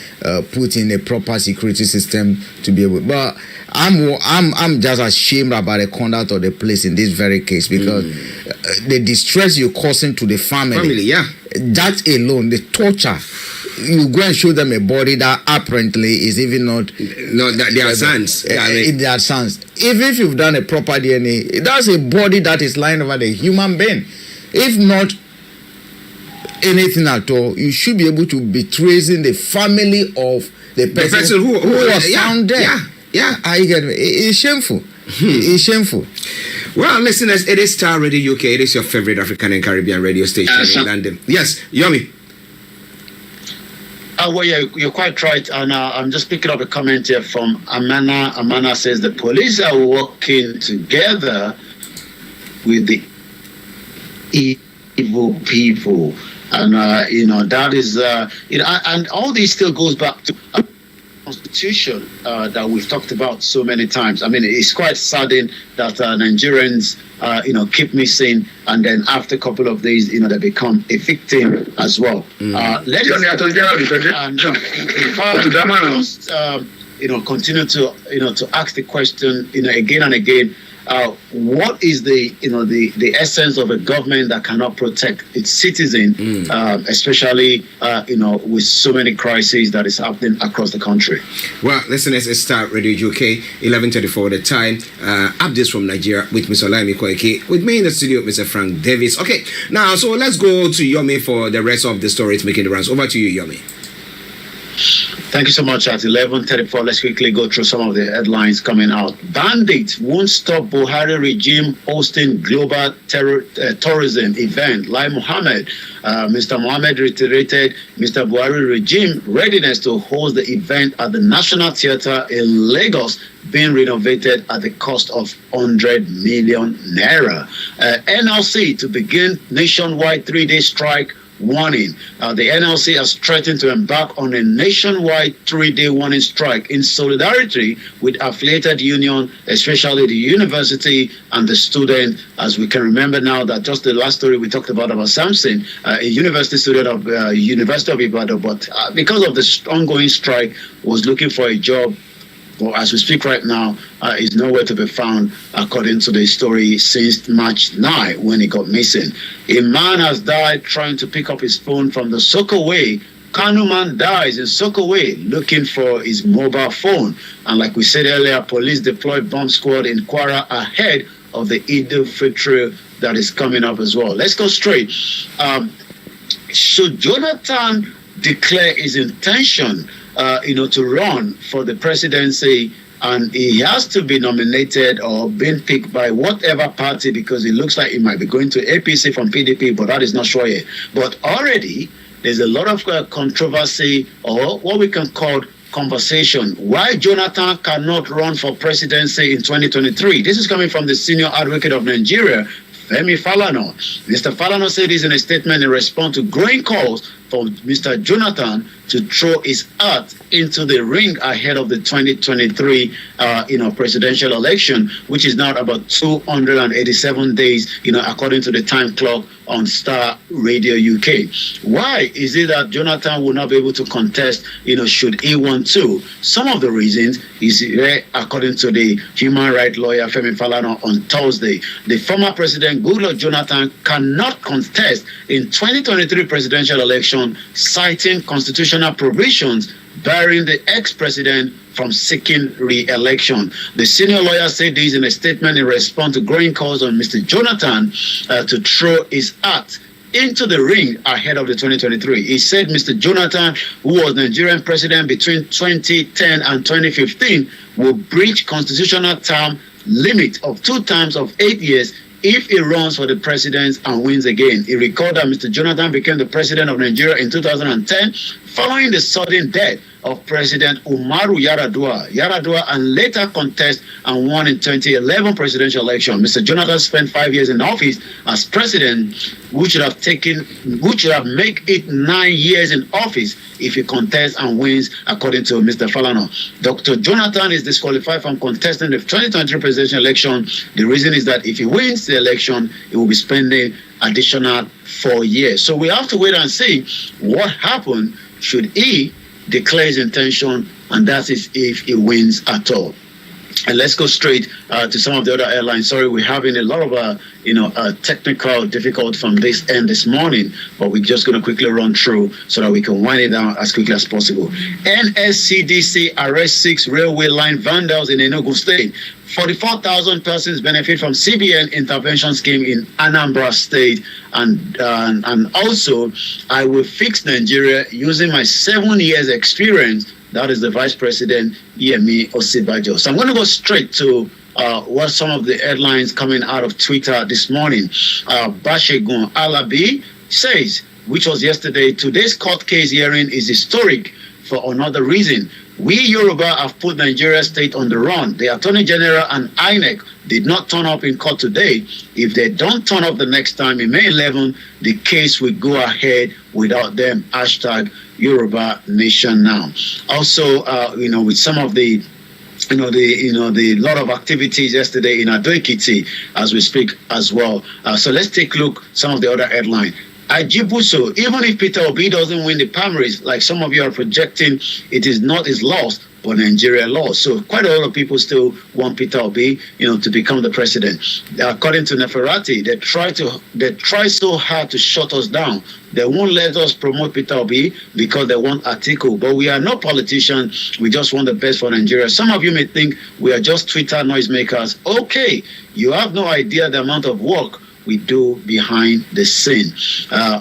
put in a proper security system to be able. But I'm just ashamed about the conduct of the police in this very case, because the distress you're causing to the family that alone, the torture. You go and show them a body that apparently is even not. No, their sons. In their sons. Even if you've done a proper DNA, that's a body that is lying over the human being. If not anything at all, you should be able to be tracing the family of the person who was found there. Yeah. I get it. It's shameful. It's shameful. Well, listeners, it is Starr Radio UK. It is your favorite African and Caribbean radio station in London. Yes, Yomi. Well, yeah, you're quite right. And I'm just picking up a comment here from Amana. Amana says the police are working together with the evil people. And, that is, and all this still goes back to Constitution that we've talked about so many times. I mean, it's quite saddening that Nigerians, keep missing, and then after a couple of days, they become a victim as well. Continue to ask the question, again and again. What is the essence of a government that cannot protect its citizens, especially with so many crises that is happening across the country? Well, listeners, it's Starr Radio UK, 11:34 the time. Updates from Nigeria with Mr. Olayomi Koiki. With me in the studio, Mr. Frank Davis. Okay, now so let's go to Yomi for the rest of the stories making the rounds. Over to you, Yomi. Thank you so much. At 11:34, let's quickly go through some of the headlines coming out. Bandits won't stop Buhari regime hosting global tourism event. Lai Mohammed, Mr. Mohammed reiterated Mr. Buhari regime readiness to host the event at the National Theatre in Lagos, being renovated at the cost of 100 million naira. NLC to begin nationwide 3-day strike. Warning. The NLC has threatened to embark on a nationwide 3-day warning strike in solidarity with affiliated union, especially the university and the student. As we can remember now that just the last story we talked about Samson, a university student of University of Ibadan, but because of the ongoing strike, was looking for a job. Well, as we speak right now, is nowhere to be found, according to the story, since March 9, when he got missing. A man has died trying to pick up his phone from the Sokoway. KANU man dies in Sokoway looking for his mobile phone. And like we said earlier, police deployed bomb squad in Kwara ahead of the Eid al-Fitr that is coming up as well. Let's go straight. Should Jonathan declare his intention to run for the presidency, and he has to be nominated or being picked by whatever party, because it looks like he might be going to APC from PDP, but that is not sure yet. But already there's a lot of controversy, or what we can call conversation, why Jonathan cannot run for presidency in 2023. This is coming from the senior advocate of Nigeria, Femi Falana. Mr. Falana said this in a statement in response to growing calls for Mr. Jonathan to throw his hat into the ring ahead of the 2023 presidential election, which is now about 287 days, according to the time clock on Starr Radio UK. Why is it that Jonathan will not be able to contest, should he want to? Some of the reasons is, according to the human rights lawyer Femi Falana on Thursday, the former president Goodluck Jonathan cannot contest in 2023 presidential election, citing constitutional provisions barring the ex-president from seeking re-election. The senior lawyer said this in a statement in response to growing calls on Mr. Jonathan to throw his hat into the ring ahead of the 2023. He said Mr. Jonathan, who was Nigerian president between 2010 and 2015, will breach constitutional term limit of 2 terms of 8 years if he runs for the presidency and wins again. He recalled that Mr. Jonathan became the president of Nigeria in 2010 following the sudden death of President Umaru Yar'Adua, and later contested and won in 2011 presidential election. Mr. Jonathan spent 5 years in office as president, which would have made it 9 years in office if he contests and wins, according to Mr. Falana. Dr. Jonathan is disqualified from contesting the 2023 presidential election. The reason is that if he wins the election, he will be spending additional 4 years. So we have to wait and see what happened should he declare his intention, and that is if he wins at all. And let's go straight to some of the other airlines. Sorry, we're having a lot of technical difficulty from this end this morning, but we're just going to quickly run through so that we can wind it down as quickly as possible. NSCDC arrests 6 railway line vandals in Enugu State. 44,000 persons benefit from CBN intervention scheme in Anambra State, and also I will fix Nigeria using my 7 years experience. That is the Vice President, Yemi Osibajo. So I'm going to go straight to what some of the headlines coming out of Twitter this morning. Bashegun Alabi says, which was yesterday, today's court case hearing is historic for another reason. We Yoruba have put Nigeria state on the run. The Attorney General and INEC did not turn up in court today. If they don't turn up the next time in May 11, the case will go ahead without them. Hashtag Yoruba Nation Now. Also, with some of the the lot of activities yesterday in Ado-Ekiti as we speak as well. So let's take a look some of the other headlines. IGBOHO, even if Peter Obi doesn't win the primaries, like some of you are projecting, it is not his loss, but Nigeria lost. So quite a lot of people still want Peter Obi, to become the president. According to Neferati, they try so hard to shut us down. They won't let us promote Peter Obi because they want Atiku. But we are not politicians. We just want the best for Nigeria. Some of you may think we are just Twitter noisemakers. Okay, you have no idea the amount of work we do behind the scene.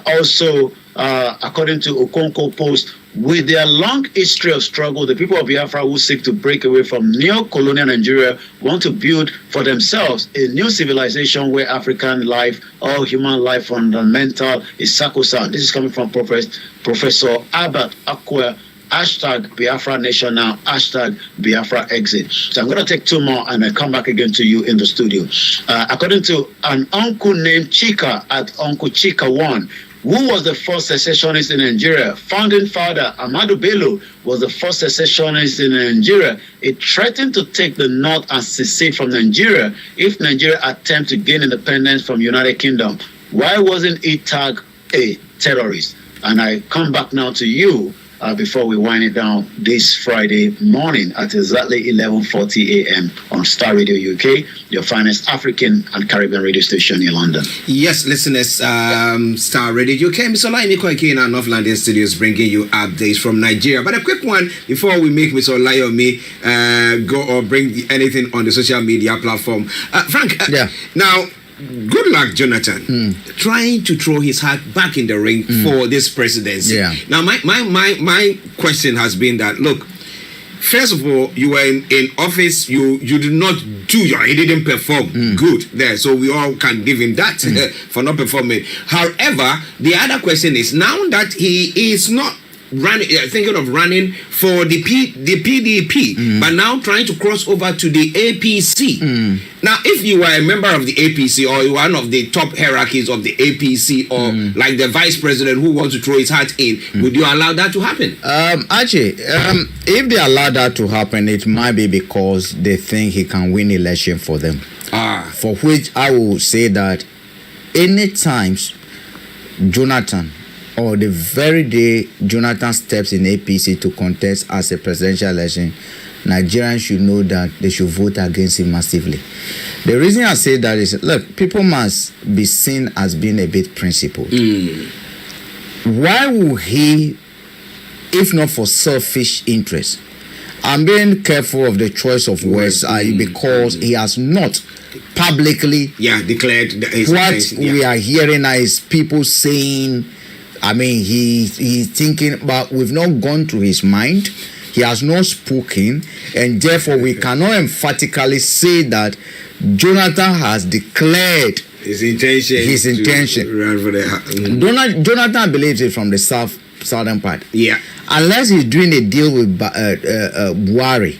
Also, according to Okonkwo Post, with their long history of struggle, the people of Biafra who seek to break away from neo-colonial Nigeria want to build for themselves a new civilization where African life, all human life fundamental, is sacrosanct. This is coming from Professor Albert Akwe. Hashtag Biafra Nation Now, hashtag Biafra Exit. So I'm going to take 2 more and I come back again to you in the studio. According to an uncle named Chika at Uncle Chika 1, who was the first secessionist in Nigeria? Founding father Ahmadu Bello was the first secessionist in Nigeria. It threatened to take the North and secede from Nigeria if Nigeria attempted to gain independence from United Kingdom. Why wasn't he tagged a terrorist? And I come back now to you before we wind it down this Friday morning at exactly 11:40 a.m. on Starr Radio UK, your finest African and Caribbean radio station in London. Yes, listeners, Starr Radio UK, Mr. Olayomi Koiki in our North London studios bringing you updates from Nigeria. But a quick one before we make Mr. Olayomi go or bring anything on the social media platform. Frank, now, good luck, Jonathan, trying to throw his heart back in the ring for this presidency. Now, my question has been that, look, first of all, you were in office, you did not you didn't perform good there, so we all can give him that for not performing. However, the other question is, now that he is not thinking of running for the PDP, but now trying to cross over to the APC. Now, if you were a member of the APC or one of the top hierarchies of the APC or like the vice president who wants to throw his hat in, would you allow that to happen? Archie, if they allow that to happen, it might be because they think he can win election for them. For which I will say that any times Jonathan, or the very day Jonathan steps in APC to contest as a presidential election, Nigerians should know that they should vote against him massively. The reason I say that is, look, people must be seen as being a bit principled. Why would he, if not for selfish interest? I'm being careful of the choice of words because he has not publicly declared his what we are hearing is people saying. I mean, he's thinking, but we've not gone to his mind. He has not spoken, and therefore we cannot emphatically say that Jonathan has declared his intention. Jonathan believes it from the southern part. Unless he's doing a deal with Buhari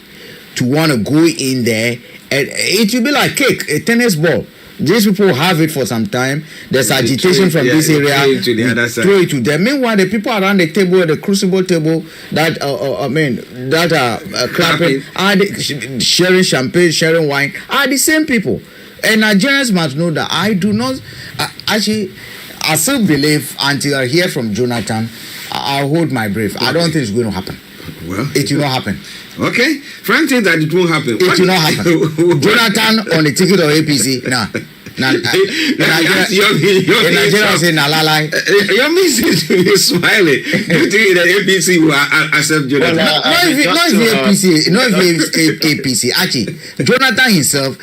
to want to go in there, and it will be like cake, a tennis ball. These people have it for some time. There's agitation from this area. Throw it to them. Meanwhile, the people around the table, the crucible table, that are clapping, are sharing champagne, sharing wine, are the same people. And Nigerians must know that I do not actually. I still believe until I hear from Jonathan, I'll hold my breath. I don't think it's going to happen. Well, it will not happen. Okay, Frank thinks that it won't happen. It will not happen. Jonathan on the ticket of APC. Nah. Nigeria say na lalai. Yomi you're smiling. You think that APC will accept Jonathan? Not if APC. Archie, Jonathan himself,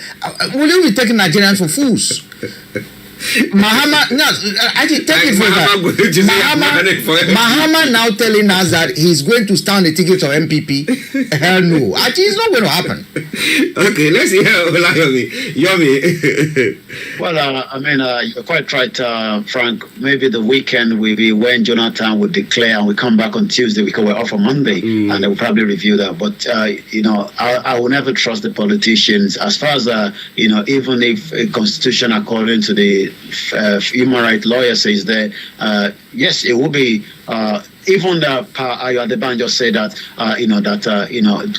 will you be taking Nigerians for fools? Mahama, no, actually take it for that. Mahama now telling us that he's going to stand the ticket of MPP. Hell no. Actually, it's not going to happen. Okay, let's hear Olayomi. Yomi. Well, you're quite right, Frank. Maybe the weekend will be when Jonathan would declare and we come back on Tuesday because we're off on Monday and they will probably review that. But, I will never trust the politicians as far as, even if a constitution according to the human rights lawyer says that, yes, it will be, even Ayo Adebanjo said that,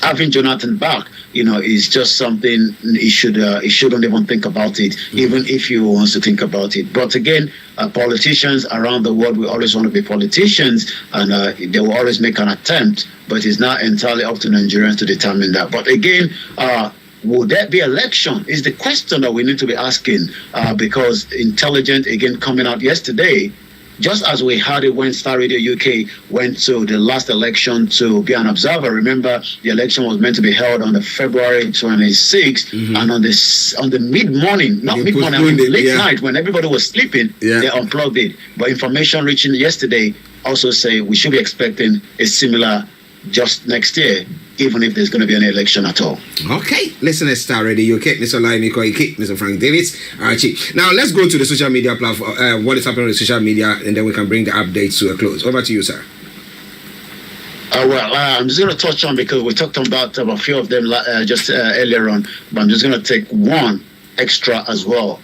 having Jonathan back, is just something he shouldn't even think about it, even if he wants to think about it. But again, politicians around the world will always want to be politicians, and they will always make an attempt, but it's not entirely up to Nigerians to determine that. But again, would there be election is the question that we need to be asking, because intelligence, again, coming out yesterday, just as we had it when Starr Radio UK went to the last election to be an observer. Remember, the election was meant to be held on the February 26th, and on the mid-morning, not mid-morning, late night when everybody was sleeping, they unplugged it. But information reaching yesterday also say we should be expecting a similar just next year, even if there's going to be an election at all. Okay, listen to Starr Radio UK, Mr. Olayomi Koiki, Mr. Frank Davis, Archie. Now let's go to the social media platform. What is happening on the social media, and then we can bring the updates to a close. Over to you, sir. I'm just going to touch on, because we talked about a few of them just earlier on, but I'm just going to take one extra as well.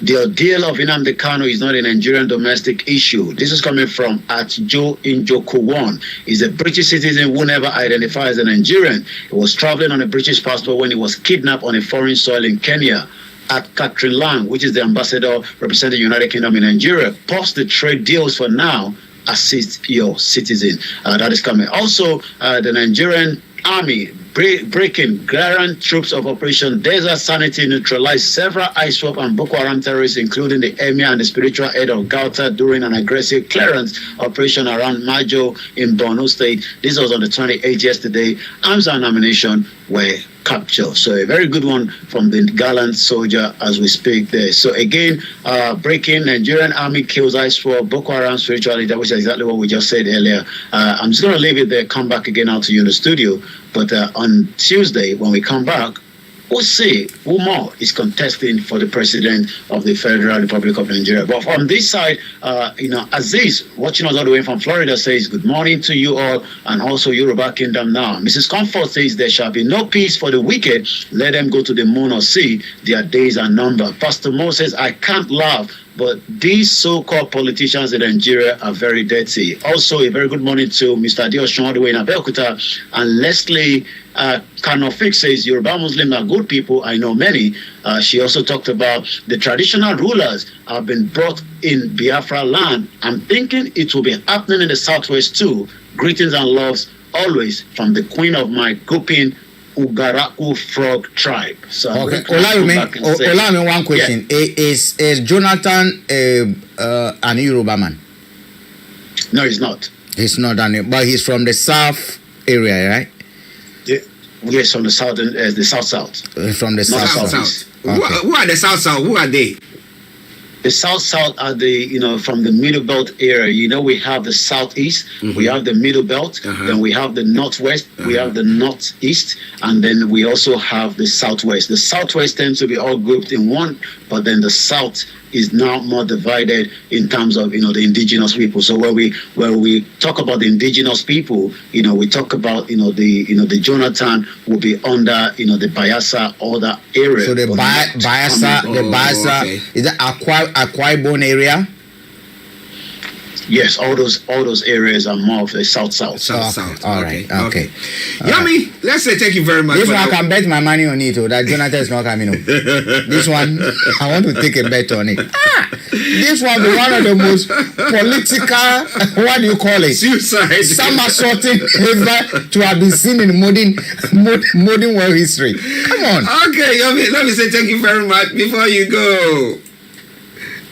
The deal of NNAMDI KANU is not a Nigerian domestic issue. This is coming from Joe Injoko1. He's a British citizen who never identified as a Nigerian. He was traveling on a British passport when he was kidnapped on a foreign soil in Kenya. At Catherine Lang, which is the ambassador representing the United Kingdom in Nigeria, pause the trade deals for now. Assist your citizen. That is coming. Also, the Nigerian Army breaking Garand troops of Operation Desert Sanity neutralized several ISWAP and Boko Haram terrorists, including the emir and the spiritual head of Gauta, during an aggressive clearance operation around Majo in Borno State. This was on the 28th yesterday. Arms and ammunition were captured. So a very good one from the gallant soldier as we speak there. So again, breaking Nigerian Army kills ISWAP, Boko Haram spiritual leader, which is exactly what we just said earlier. I'm just going to leave it there, come back again out to you in the studio. But on Tuesday, when we come back, we'll see who more is contesting for the president of the Federal Republic of Nigeria. But from this side, Aziz, watching us all the way from Florida, says good morning to you all, and also Yoruba Kingdom now. Mrs. Comfort says there shall be no peace for the wicked. Let them go to the moon or sea. Their days are numbered. Pastor Mo says, I can't laugh, but these so-called politicians in Nigeria are very dirty. Also, a very good morning to Mr. Adeosun all the way in Abeokuta. And Leslie Kanofik says, Yoruba Muslims are good people. I know many. She also talked about the traditional rulers have been brought in Biafra land. I'm thinking it will be happening in the Southwest too. Greetings and loves always from the queen of my Gopin Ugaraku Frog tribe. So okay, Olayomi, one question. Is Jonathan an Yoruba man? No, he's not. He's not, but he's from the south area, right? Yes, from the southern, the south. From the south. Okay. Who are the south? Who are they? The south are the, from the middle belt area. We have the southeast, we have the middle belt, then we have the northwest, we have the northeast, and then we also have the southwest. The southwest tends to be all grouped in one, but then the south is now more divided in terms of, the indigenous people. So when we talk about the indigenous people, we talk about, the Jonathan will be under, the Bayelsa other area. So the Bayelsa, okay. Is that Akwa Ibom area? Yes, all those areas are more of the south. South. All right. Okay. Yummy. Let's say thank you very much. This one I can bet my money on it. That Jonathan is not coming up. This one I want to take a bet on it. this will be one of the most political, what do you call it? Suicide. Somersaulting ever to have been seen in modern world history. Come on. Okay, Yomi, let me say thank you very much before you go.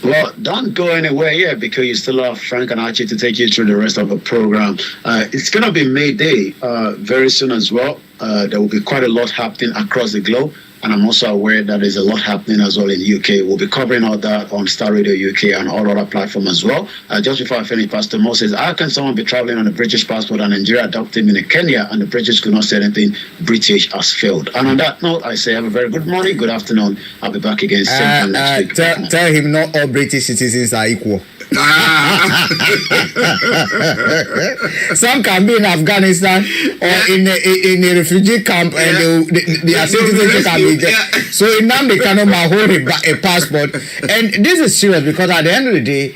Well, don't go anywhere yet because you still have Frank and Archie to take you through the rest of the program. It's going to be May Day very soon as well. There will be quite a lot happening across the globe. And I'm also aware that there's a lot happening as well in the UK. We'll be covering all that on Star Radio UK and all other platforms as well. Just before I finish, Pastor Moses, how can someone be traveling on a British passport and Nigeria adopted him in Kenya and the British could not say anything? British has failed. And on that note, I say have a very good morning, good afternoon. I'll be back again same time next week. Tell him not all British citizens are equal. Some can be in Afghanistan or in a refugee camp and their citizenship can be there. So in NNAMDI cannot hold a passport. And this is serious because at the end of the day,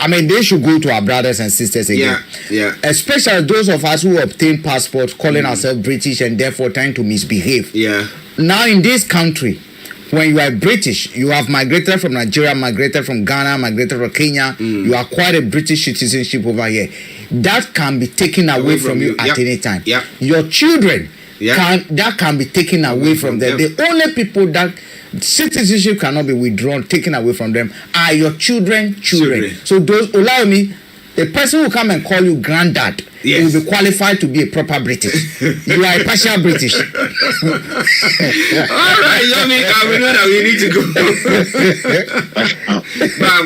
I mean, they should go to our brothers and sisters again. Yeah. Especially those of us who obtain passports calling ourselves British and therefore trying to misbehave. Yeah. Now in this country, when you are British, you have migrated from Nigeria, migrated from Ghana, migrated from Kenya. You acquired a British citizenship over here. That can be taken away from you at any time. Yep. Your children can be taken away from them. The only people that citizenship cannot be withdrawn, taken away from them, are your children. So those Olayomi, the person who come and call you granddad, will be qualified to be a proper British. You are a partial British. All right, Yomi, we know that we need to go.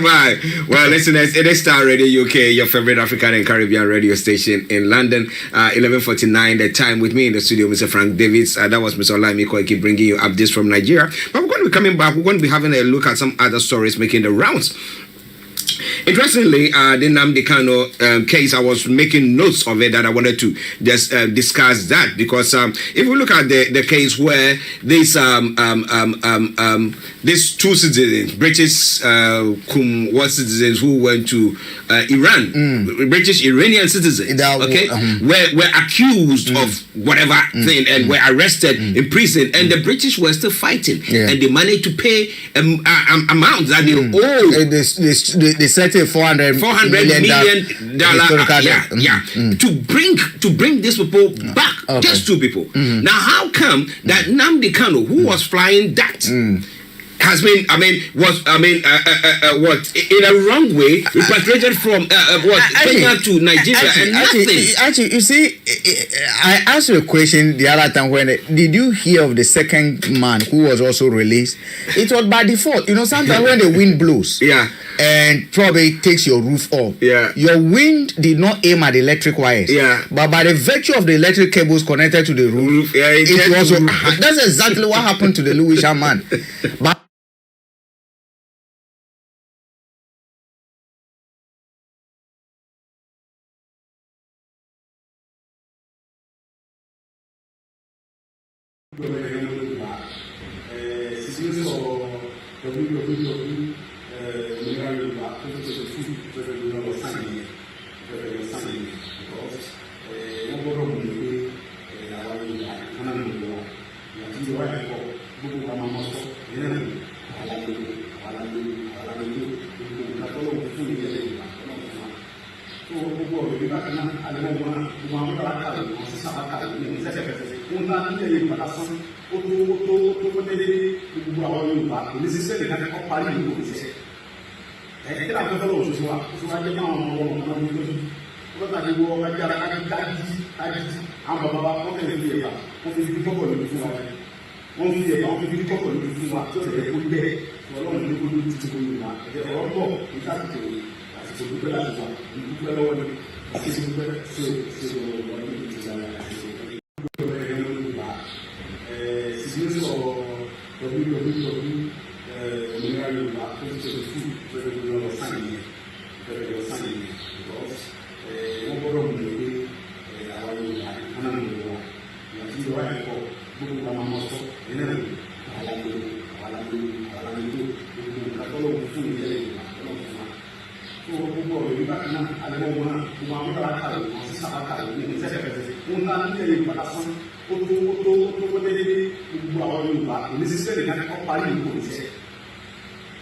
Bye. Well, listeners, it is Star Radio UK, your favorite African and Caribbean radio station in London. 11:49 the time. With me in the studio, Mr. Frank Davids. That was Mr. Olayomi Koiki bringing you updates from Nigeria. But we're going to be coming back. We're going to be having a look at some other stories making the rounds. Interestingly, the NNAMDI KANU case, I was making notes of it that I wanted to just discuss that because if we look at the case where these two citizens, British citizens who went to Iran, British Iranian citizens, were accused of whatever thing and were arrested in prison, and the British were still fighting, and they managed to pay amounts that they owe. They set a $400 million to bring these people back, just two people. Now, how come that NNAMDI KANU, who was flying that, has been, what in a wrong way repatriated from Kenya to Nigeria and nothing? Actually, you see, I asked you a question the other time when did you hear of the second man who was also released? It was by default. You know, sometimes when the wind blows, and probably takes your roof off. Your wind did not aim at the electric wires. But by the virtue of the electric cables connected to the roof, it also that's exactly what happened to the Lewisham man. But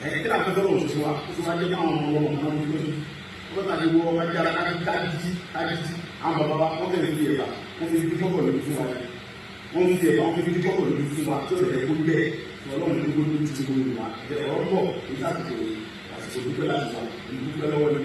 kí ló àfẹ́ tọ́lọ̀ òṣèṣẹ́ wa ó ti wá jẹ́ káwọn ọmọ náà ní lójú wọ́n tàbí wọ wájú ara kájíjí àwọn bàbá wọ́n tẹ̀lé fi ẹ̀bà wọ́n fi fi kọ́kọ́ lójú fún wa wọ́n fi ẹ̀bà wọ́n fi fi kọ́kọ́ lójú fún wa tí ó lè kó jẹ́ ọlọ́run ní gbogbo ní ti gbogbo wa ọ̀rọ̀ pọ̀ ní sàtìkò àsìkò dúpẹ́ láti wà ní dúpẹ́ lọ́wọ́ ni.